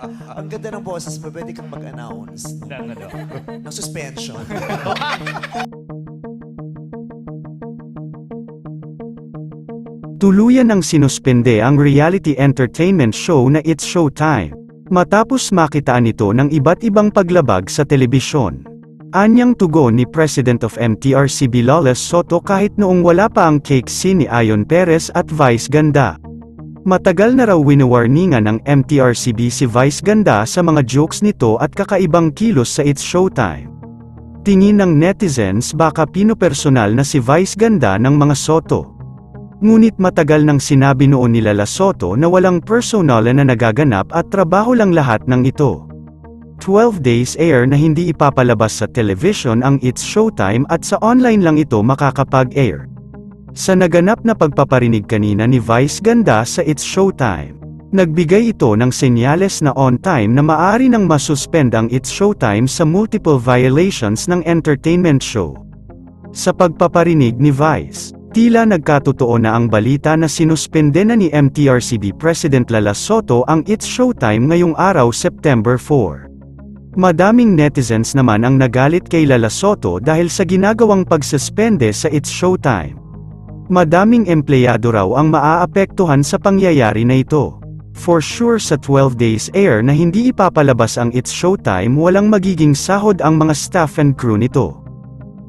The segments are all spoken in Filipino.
Ang ganda ng boses mo, pwede kang mag-announce ng suspension. Tuluyan ng sinuspende ang reality entertainment show na It's Showtime, matapos makitaan ito ng iba't ibang paglabag sa telebisyon. Anyang tugon ni President of MTRCB Lolas Soto kahit noong wala pa ang cake scene ni Ayon Perez at Vice Ganda. Matagal na raw winawarningan ng MTRCB si Vice Ganda sa mga jokes nito at kakaibang kilos sa It's Showtime. Tingin ng netizens baka pinopersonal na si Vice Ganda ng mga Soto. Ngunit matagal nang sinabi noon nila La Soto na walang personal na nagaganap at trabaho lang lahat ng ito. 12 days air na hindi ipapalabas sa television ang It's Showtime at sa online lang ito makakapag-air. Sa naganap na pagpaparinig kanina ni Vice Ganda sa It's Showtime, nagbigay ito ng senyales na on time na maaari nang masuspend ang It's Showtime sa multiple violations ng entertainment show. Sa pagpaparinig ni Vice, tila nagkatotoo na ang balita na sinuspende na ni MTRCB President Lala Soto ang It's Showtime ngayong araw September 4. Madaming netizens naman ang nagalit kay Lala Soto dahil sa ginagawang pagsuspende sa It's Showtime. Madaming empleyado raw ang maaapektuhan sa pangyayari na ito. For sure sa 12 days air na hindi ipapalabas ang It's Showtime walang magiging sahod ang mga staff and crew nito.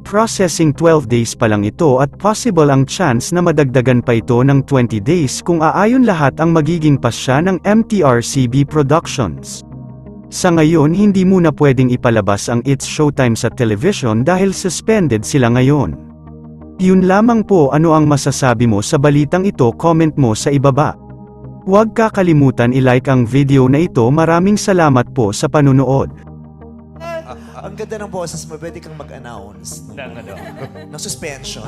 Processing 12 days pa lang ito at possible ang chance na madagdagan pa ito ng 20 days kung aayon lahat ang magiging pasya ng MTRCB Productions. Sa ngayon hindi muna pwedeng ipalabas ang It's Showtime sa television dahil suspended sila ngayon. Yun lamang po, ano ang masasabi mo sa balitang ito, comment mo sa ibaba. Huwag kakalimutan i-like ang video na ito. Maraming salamat po sa panunood. Ang ganda ng boses mo, pwede kang mag-announce ng suspension.